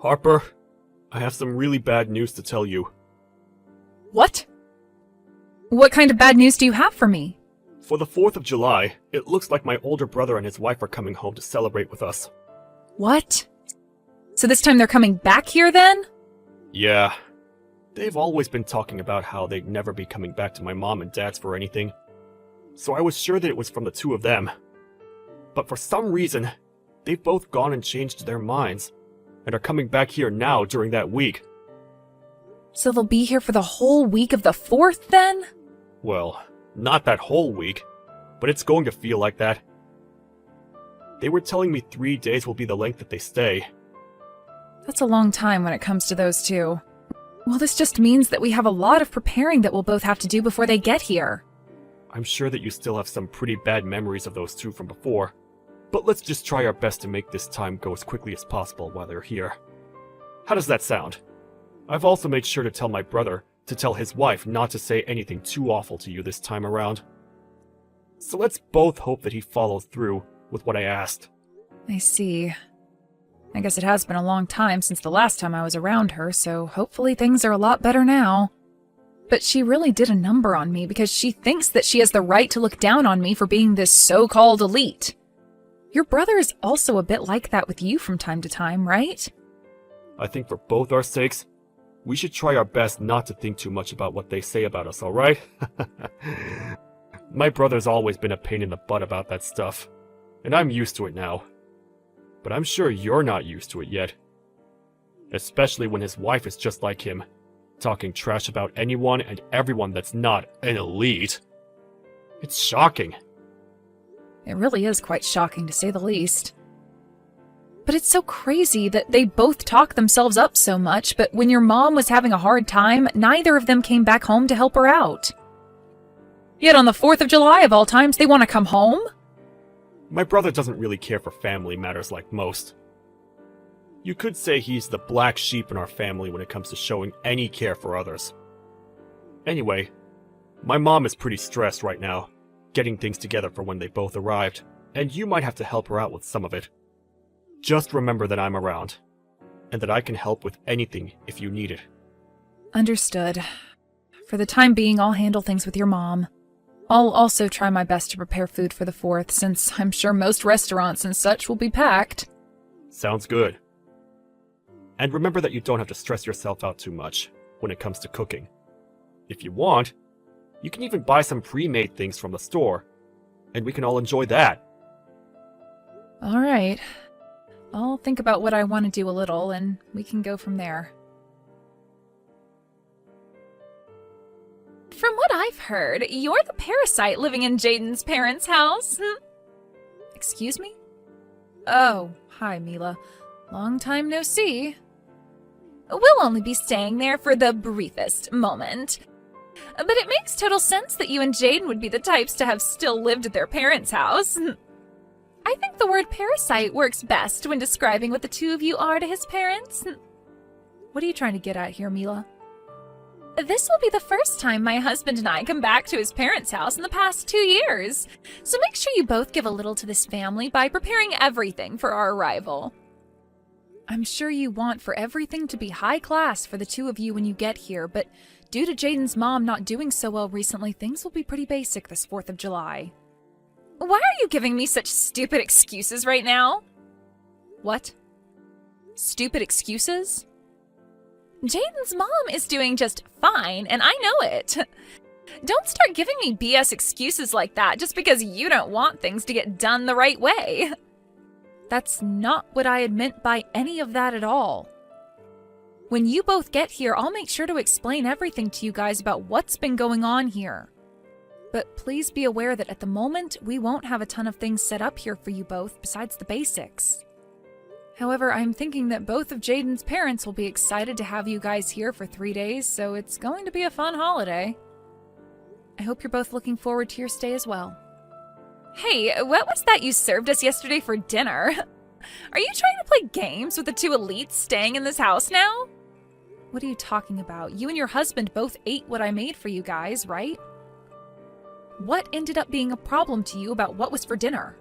Harper, I have some really bad news to tell you. What? What kind of bad news do you have for me? For the 4th of July, it looks like my older brother and his wife are coming home to celebrate with us. What? So this time they're coming back here then? Yeah. They've always been talking about how they'd never be coming back to my mom and dad's for anything. So I was sure that it was from the two of them. But for some reason, they've both gone and changed their minds, and are coming back here now during that week. So they'll be here for the whole week of the 4th then? Well, not that whole week, but it's going to feel like that. They were telling me 3 days will be the length that they stay. That's a long time when it comes to those two. Well, this just means that we have a lot of preparing that we'll both have to do before they get here. I'm sure that you still have some pretty bad memories of those two from before, but let's just try our best to make this time go as quickly as possible while they're here. How does that sound? I've also made sure to tell my brother to tell his wife not to say anything too awful to you this time around. So let's both hope that he follows through with what I asked. I see. I guess it has been a long time since the last time I was around her, so hopefully things are a lot better now. But she really did a number on me because she thinks that she has the right to look down on me for being this so-called elite. Your brother is also a bit like that with you from time to time, right? I think for both our sakes, we should try our best not to think too much about what they say about us, alright? My brother's always been a pain in the butt about that stuff, and I'm used to it now. But I'm sure you're not used to it yet. Especially when his wife is just like him, talking trash about anyone and everyone that's not an elite. It's shocking. It really is quite shocking, to say the least. But it's so crazy that they both talk themselves up so much, but when your mom was having a hard time, neither of them came back home to help her out. Yet on the 4th of July of all times, they want to come home? My brother doesn't really care for family matters like most. You could say he's the black sheep in our family when it comes to showing any care for others. Anyway, my mom is pretty stressed right now, getting things together for when they both arrived, and you might have to help her out with some of it. Just remember that I'm around, and that I can help with anything if you need it. Understood. For the time being, I'll handle things with your mom. I'll also try my best to prepare food for the 4th, since I'm sure most restaurants and such will be packed. Sounds good. And remember that you don't have to stress yourself out too much when it comes to cooking. If you want, you can even buy some pre-made things from the store, and we can all enjoy that. All right. I'll think about what I want to do a little, and we can go from there. From what I've heard, you're the parasite living in Jaden's parents' house. Excuse me? Oh, hi, Mila. Long time no see. We'll only be staying there for the briefest moment. But it makes total sense that you and Jaden would be the types to have still lived at their parents' house. I think the word parasite works best when describing what the two of you are to his parents. What are you trying to get at here, Mila? This will be the first time my husband and I come back to his parents' house in the past 2 years. So make sure you both give a little to this family by preparing everything for our arrival. I'm sure you want for everything to be high class for the two of you when you get here, but due to Jaden's mom not doing so well recently, things will be pretty basic this 4th of July. Why are you giving me such stupid excuses right now? What? Stupid excuses? Jaden's mom is doing just fine, and I know it. Don't start giving me BS excuses like that just because you don't want things to get done the right way. That's not what I had meant by any of that at all. When you both get here, I'll make sure to explain everything to you guys about what's been going on here. But please be aware that at the moment, we won't have a ton of things set up here for you both besides the basics. However, I'm thinking that both of Jaden's parents will be excited to have you guys here for 3 days, so it's going to be a fun holiday. I hope you're both looking forward to your stay as well. Hey, what was that you served us yesterday for dinner? Are you trying to play games with the two elites staying in this house now? What are you talking about? You and your husband both ate what I made for you guys, right? What ended up being a problem to you about what was for dinner?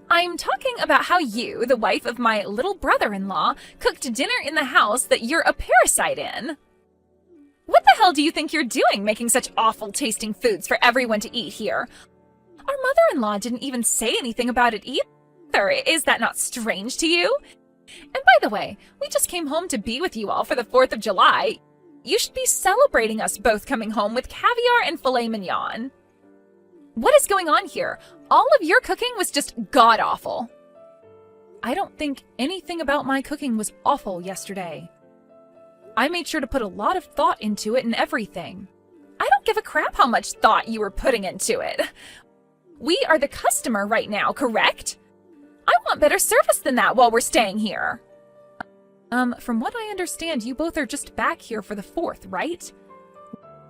I'm talking about how you, the wife of my little brother-in-law, cooked dinner in the house that you're a parasite in. What the hell do you think you're doing making such awful tasting foods for everyone to eat here? Our mother-in-law didn't even say anything about it either. Is that not strange to you? And by the way, we just came home to be with you all for the 4th of July. You should be celebrating us both coming home with caviar and filet mignon. What is going on here? All of your cooking was just god-awful. I don't think anything about my cooking was awful yesterday. I made sure to put a lot of thought into it and everything. I don't give a crap how much thought you were putting into it. We are the customer right now, correct? I want better service than that while we're staying here. From what I understand, you both are just back here for the 4th, right?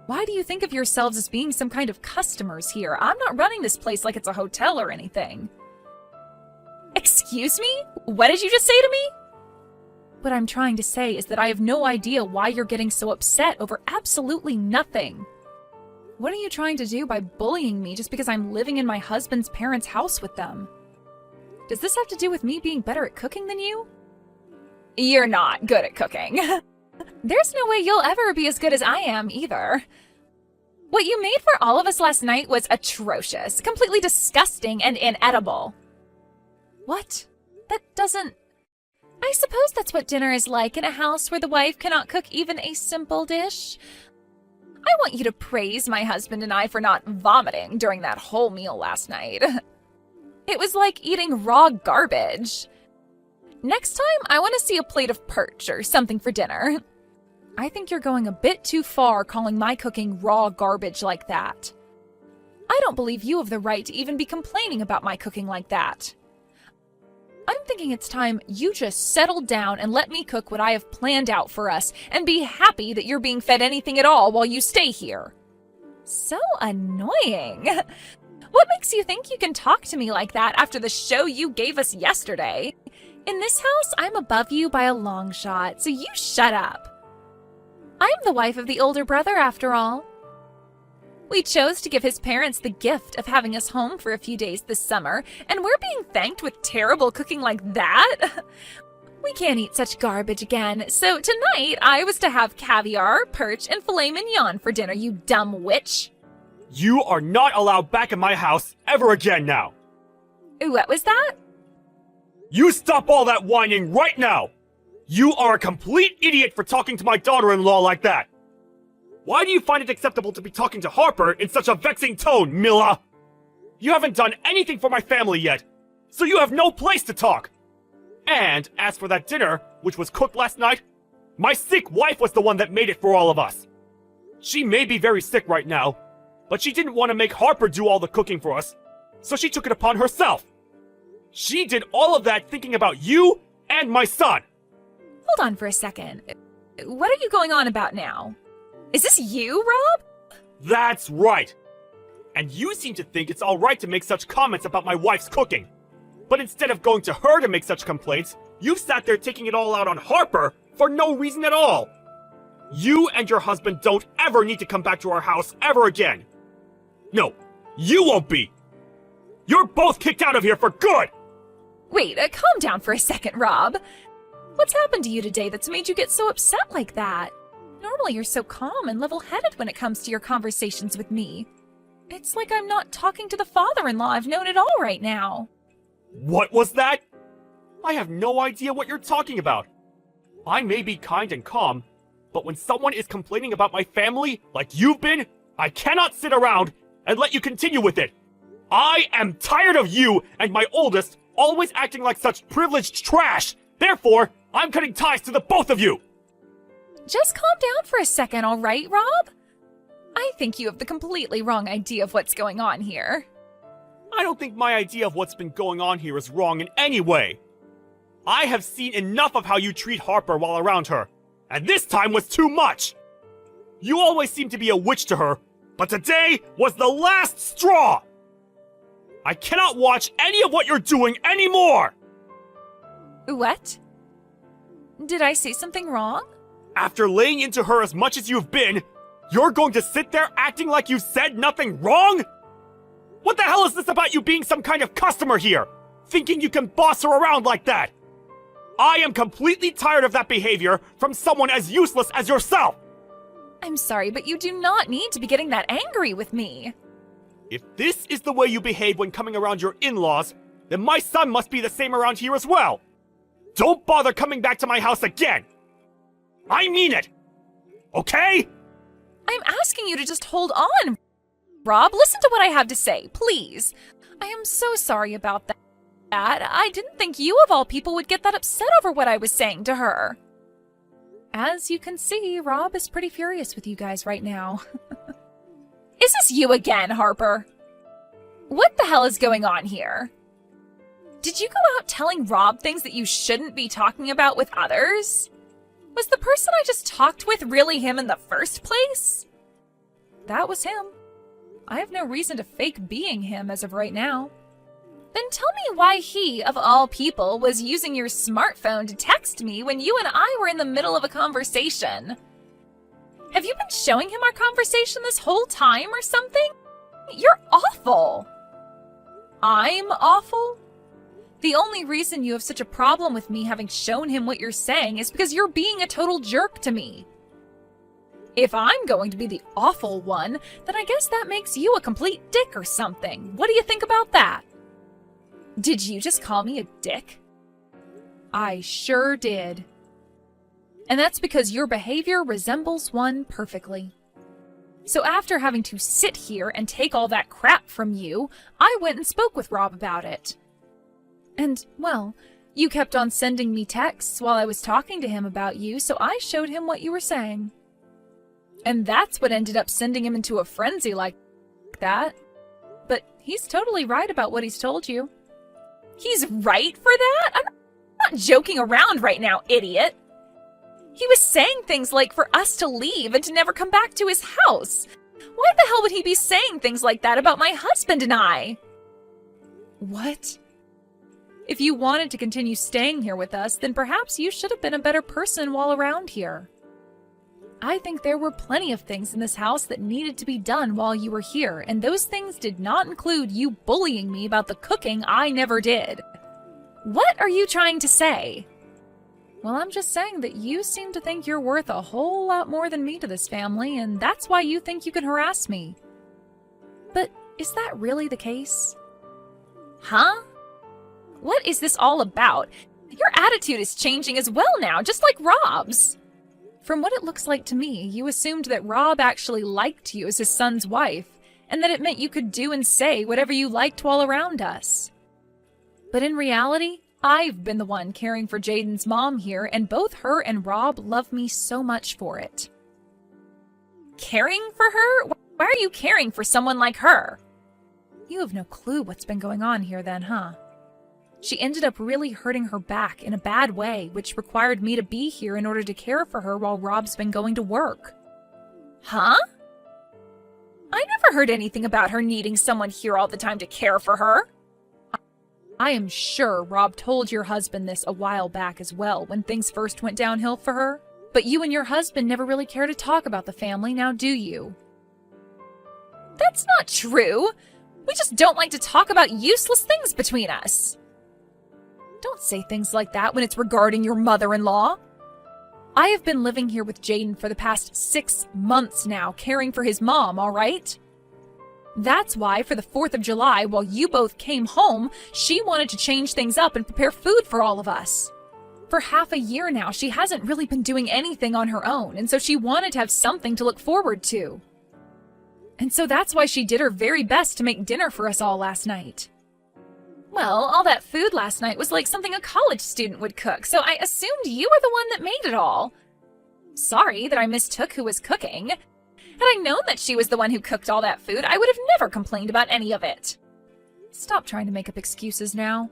Why do you think of yourselves as being some kind of customers here? I'm not running this place like it's a hotel or anything. Excuse me? What did you just say to me? What I'm trying to say is that I have no idea why you're getting so upset over absolutely nothing. What are you trying to do by bullying me just because I'm living in my husband's parents' house with them? Does this have to do with me being better at cooking than you? You're not good at cooking. There's no way you'll ever be as good as I am either. What you made for all of us last night was atrocious, completely disgusting and inedible. What? That doesn't... I suppose that's what dinner is like in a house where the wife cannot cook even a simple dish. I want you to praise my husband and I for not vomiting during that whole meal last night. It was like eating raw garbage. Next time, I want to see a plate of perch or something for dinner. I think you're going a bit too far calling my cooking raw garbage like that. I don't believe you have the right to even be complaining about my cooking like that. I'm thinking it's time you just settle down and let me cook what I have planned out for us and be happy that you're being fed anything at all while you stay here. So annoying. What makes you think you can talk to me like that after the show you gave us yesterday? In this house, I'm above you by a long shot, so you shut up. I'm the wife of the older brother, after all. We chose to give his parents the gift of having us home for a few days this summer, and we're being thanked with terrible cooking like that? We can't eat such garbage again, so tonight I was to have caviar, perch, and filet mignon for dinner, you dumb witch. You are not allowed back in my house ever again now. What was that? You stop all that whining right now! You are a complete idiot for talking to my daughter-in-law like that! Why do you find it acceptable to be talking to Harper in such a vexing tone, Mila? You haven't done anything for my family yet, so you have no place to talk! And as for that dinner, which was cooked last night, my sick wife was the one that made it for all of us. She may be very sick right now, but she didn't want to make Harper do all the cooking for us, so she took it upon herself. She did all of that thinking about you and my son. Hold on for a second. What are you going on about now? Is this you, Rob? That's right. And you seem to think it's alright to make such comments about my wife's cooking. But instead of going to her to make such complaints, you've sat there taking it all out on Harper for no reason at all. You and your husband don't ever need to come back to our house ever again. No, you won't be. You're both kicked out of here for good! Wait, calm down for a second, Rob. What's happened to you today that's made you get so upset like that? Normally you're so calm and level-headed when it comes to your conversations with me. It's like I'm not talking to the father-in-law I've known at all right now. What was that? I have no idea what you're talking about. I may be kind and calm, but when someone is complaining about my family, like you've been, I cannot sit around and let you continue with it. I am tired of you and my oldest always acting like such privileged trash. Therefore, I'm cutting ties to the both of you. Just calm down for a second, all right, Rob? I think you have the completely wrong idea of what's going on here. I don't think my idea of what's been going on here is wrong in any way. I have seen enough of how you treat Harper while around her, and this time was too much. You always seem to be a witch to her, but today was the last straw. I cannot watch any of what you're doing anymore! What? Did I say something wrong? After laying into her as much as you've been, you're going to sit there acting like you said nothing wrong? What the hell is this about you being some kind of customer here? thinking you can boss her around like that! I am completely tired of that behavior from someone as useless as yourself! I'm sorry, but you do not need to be getting that angry with me. If this is the way you behave when coming around your in-laws, then my son must be the same around here as well! Don't bother coming back to my house again! I mean it! Okay? I'm asking you to just hold on. Rob, listen to what I have to say, please. I am so sorry about that. I didn't think you of all people would get that upset over what I was saying to her. As you can see, Rob is pretty furious with you guys right now. Is this you again, Harper? What the hell is going on here? Did you go out telling Rob things that you shouldn't be talking about with others? Was the person I just talked with really him in the first place? That was him. I have no reason to fake being him as of right now. Then tell me why he, of all people, was using your smartphone to text me when you and I were in the middle of a conversation. Have you been showing him our conversation this whole time or something? You're awful. I'm awful? The only reason you have such a problem with me having shown him what you're saying is because you're being a total jerk to me. If I'm going to be the awful one, then I guess that makes you a complete dick or something. What do you think about that? Did you just call me a dick? I sure did. And that's because your behavior resembles one perfectly. So after having to sit here and take all that crap from you, I went and spoke with Rob about it. And, well, you kept on sending me texts while I was talking to him about you, so I showed him what you were saying. And that's what ended up sending him into a frenzy like that. But he's totally right about what he's told you. He's right for that? I'm not joking around right now, idiot. He was saying things like for us to leave and to never come back to his house. Why the hell would he be saying things like that about my husband and I? What? If you wanted to continue staying here with us, then perhaps you should have been a better person while around here. I think there were plenty of things in this house that needed to be done while you were here, and those things did not include you bullying me about the cooking I never did. What are you trying to say? Well, I'm just saying that you seem to think you're worth a whole lot more than me to this family, and that's why you think you can harass me. But is that really the case? Huh? What is this all about? Your attitude is changing as well now, just like Rob's. From what it looks like to me, you assumed that Rob actually liked you as his son's wife, and that it meant you could do and say whatever you liked while around us. But in reality, I've been the one caring for Jaden's mom here, and both her and Rob love me so much for it. Caring for her? Why are you caring for someone like her? You have no clue what's been going on here then, huh? She ended up really hurting her back in a bad way, which required me to be here in order to care for her while Rob's been going to work. Huh? I never heard anything about her needing someone here all the time to care for her. I am sure Rob told your husband this a while back as well, when things first went downhill for her. But you and your husband never really care to talk about the family, now do you? That's not true. We just don't like to talk about useless things between us. Don't say things like that when it's regarding your mother-in-law. I have been living here with Jaden for the past 6 months now, caring for his mom, all right? That's why, for the 4th of July, while you both came home, she wanted to change things up and prepare food for all of us. For half a year now, she hasn't really been doing anything on her own, and so she wanted to have something to look forward to. And so that's why she did her very best to make dinner for us all last night. Well, all that food last night was like something a college student would cook, so I assumed you were the one that made it all. Sorry that I mistook who was cooking. Had I known that she was the one who cooked all that food, I would have never complained about any of it. Stop trying to make up excuses now.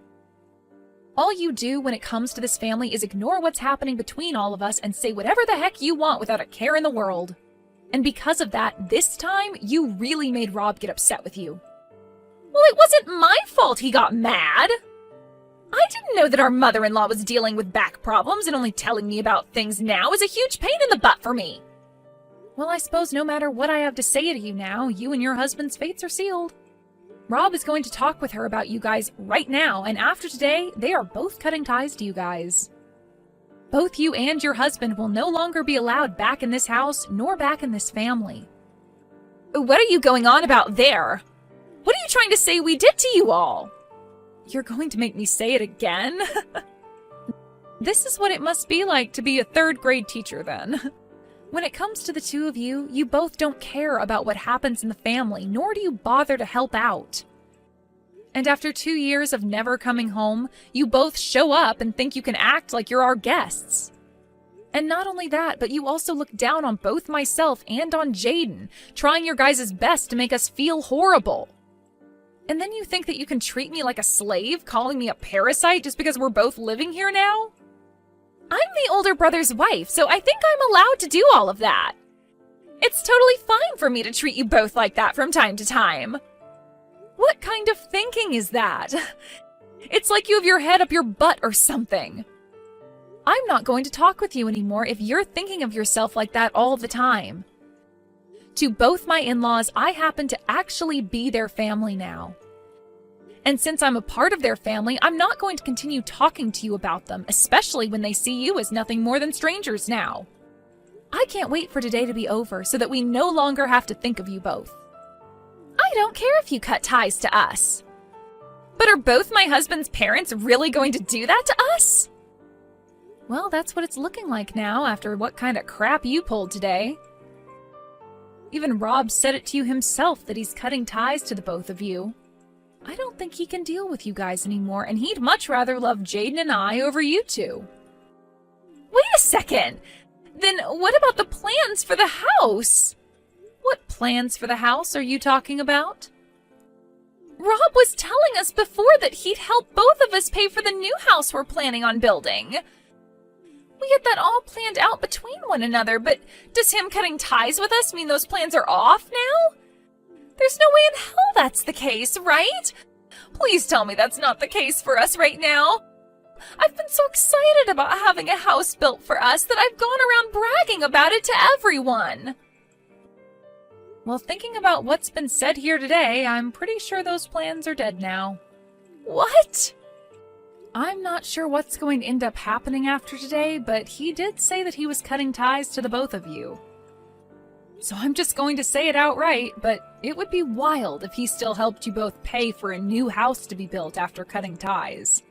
All you do when it comes to this family is ignore what's happening between all of us and say whatever the heck you want without a care in the world. And because of that, this time, you really made Rob get upset with you. Well, it wasn't my fault he got mad. I didn't know that our mother-in-law was dealing with back problems, and only telling me about things now is a huge pain in the butt for me. Well, I suppose no matter what I have to say to you now, you and your husband's fates are sealed. Rob is going to talk with her about you guys right now, and after today, they are both cutting ties to you guys. Both you and your husband will no longer be allowed back in this house, nor back in this family. What are you going on about there? What are you trying to say we did to you all? You're going to make me say it again? This is what it must be like to be a third-grade teacher, then. When it comes to the two of you, you both don't care about what happens in the family, nor do you bother to help out. And after 2 years of never coming home, you both show up and think you can act like you're our guests. And not only that, but you also look down on both myself and on Jaden, trying your guys' best to make us feel horrible. And then you think that you can treat me like a slave, calling me a parasite just because we're both living here now? I'm the older brother's wife, so I think I'm allowed to do all of that. It's totally fine for me to treat you both like that from time to time. What kind of thinking is that? It's like you have your head up your butt or something. I'm not going to talk with you anymore if you're thinking of yourself like that all the time. To both my in-laws, I happen to actually be their family now. And since I'm a part of their family, I'm not going to continue talking to you about them, especially when they see you as nothing more than strangers now. I can't wait for today to be over so that we no longer have to think of you both. I don't care if you cut ties to us. But are both my husband's parents really going to do that to us? Well, that's what it's looking like now after what kind of crap you pulled today. Even Rob said it to you himself that he's cutting ties to the both of you. I don't think he can deal with you guys anymore, and he'd much rather love Jaden and I over you two. Wait a second! Then what about the plans for the house? What plans for the house are you talking about? Rob was telling us before that he'd help both of us pay for the new house we're planning on building. We had that all planned out between one another, but does him cutting ties with us mean those plans are off now? There's no way in hell that's the case, right? Please tell me that's not the case for us right now. I've been so excited about having a house built for us that I've gone around bragging about it to everyone. Well, thinking about what's been said here today, I'm pretty sure those plans are dead now. What? I'm not sure what's going to end up happening after today, but he did say that he was cutting ties to the both of you. So I'm just going to say it outright, but it would be wild if he still helped you both pay for a new house to be built after cutting ties.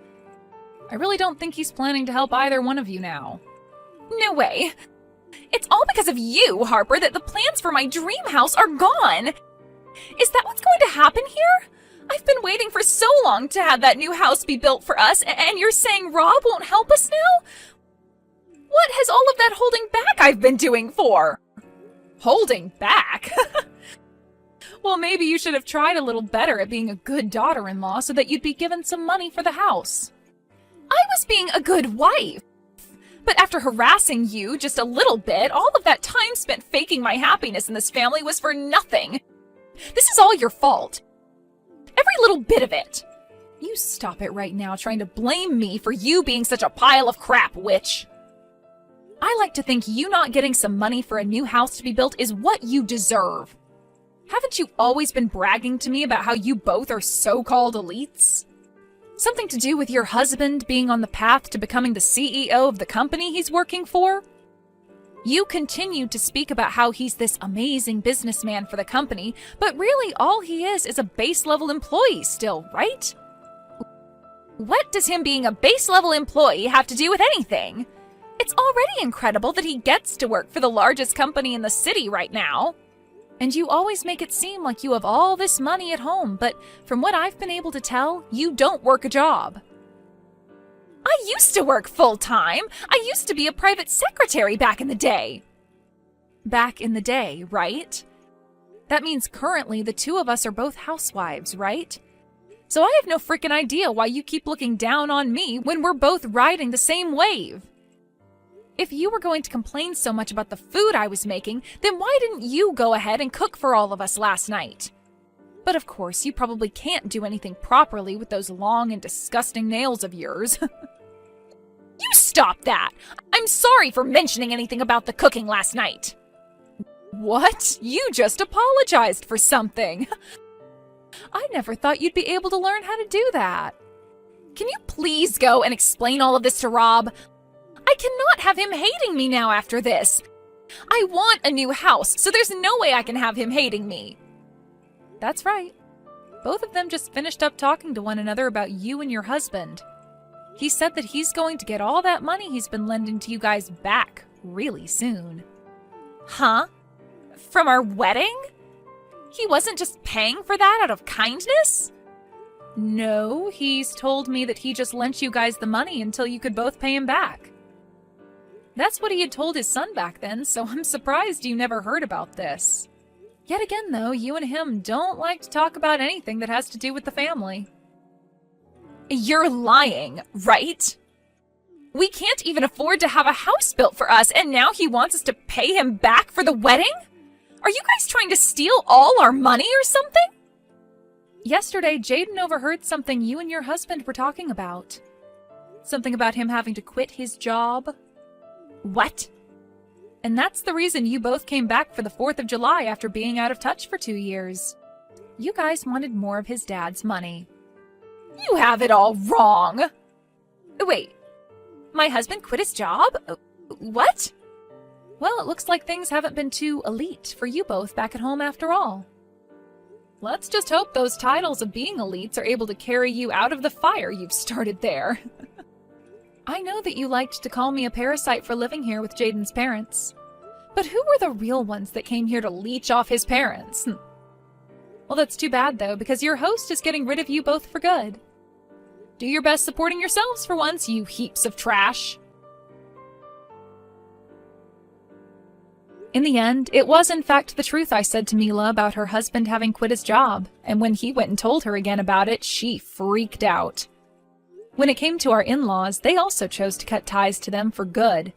I really don't think he's planning to help either one of you now. No way. It's all because of you, Harper, that the plans for my dream house are gone. Is that what's going to happen here? I've been waiting for so long to have that new house be built for us, and you're saying Rob won't help us now? What has all of that holding back I've been doing for? Holding back? Well, maybe you should have tried a little better at being a good daughter-in-law so that you'd be given some money for the house. I was being a good wife. But after harassing you just a little bit, all of that time spent faking my happiness in this family was for nothing. This is all your fault. Every little bit of it. You stop it right now trying to blame me for you being such a pile of crap, witch. I like to think you not getting some money for a new house to be built is what you deserve. Haven't you always been bragging to me about how you both are so-called elites? Something to do with your husband being on the path to becoming the CEO of the company he's working for? You continue to speak about how he's this amazing businessman for the company, but really all he is a base-level employee still, right? What does him being a base-level employee have to do with anything? It's already incredible that he gets to work for the largest company in the city right now. And you always make it seem like you have all this money at home, but from what I've been able to tell, you don't work a job. I used to work full-time. I used to be a private secretary back in the day. Back in the day, right? That means currently the two of us are both housewives, right? So I have no freaking idea why you keep looking down on me when we're both riding the same wave. If you were going to complain so much about the food I was making, then why didn't you go ahead and cook for all of us last night? But of course, you probably can't do anything properly with those long and disgusting nails of yours. You stop that! I'm sorry for mentioning anything about the cooking last night. What? You just apologized for something. I never thought you'd be able to learn how to do that. Can you please go and explain all of this to Rob? I cannot have him hating me now after this. I want a new house, so there's no way I can have him hating me. That's right. Both of them just finished up talking to one another about you and your husband. He said that he's going to get all that money he's been lending to you guys back really soon. Huh? From our wedding? He wasn't just paying for that out of kindness? No, he's told me that he just lent you guys the money until you could both pay him back. That's what he had told his son back then, so I'm surprised you never heard about this. Yet again, though, you and him don't like to talk about anything that has to do with the family. You're lying, right? We can't even afford to have a house built for us, and now he wants us to pay him back for the wedding? Are you guys trying to steal all our money or something? Yesterday, Jaden overheard something you and your husband were talking about. Something about him having to quit his job. What? And that's the reason you both came back for the 4th of July after being out of touch for 2 years. You guys wanted more of his dad's money. You have it all wrong. Wait, my husband quit his job? What? Well, it looks like things haven't been too elite for you both back at home after all. Let's just hope those titles of being elites are able to carry you out of the fire you've started there. I know that you liked to call me a parasite for living here with Jaden's parents. But who were the real ones that came here to leech off his parents? Well, that's too bad, though, because your host is getting rid of you both for good. Do your best supporting yourselves for once, you heaps of trash. In the end, it was in fact the truth I said to Mila about her husband having quit his job, and when he went and told her again about it, she freaked out. When it came to our in-laws, they also chose to cut ties to them for good.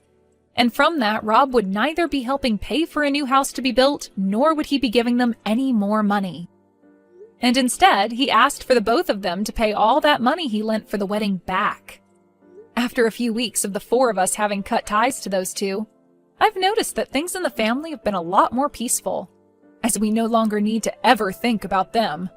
And from that, Rob would neither be helping pay for a new house to be built, nor would he be giving them any more money. And instead, he asked for the both of them to pay all that money he lent for the wedding back. After a few weeks of the 4 of us having cut ties to those two, I've noticed that things in the family have been a lot more peaceful, as we no longer need to ever think about them.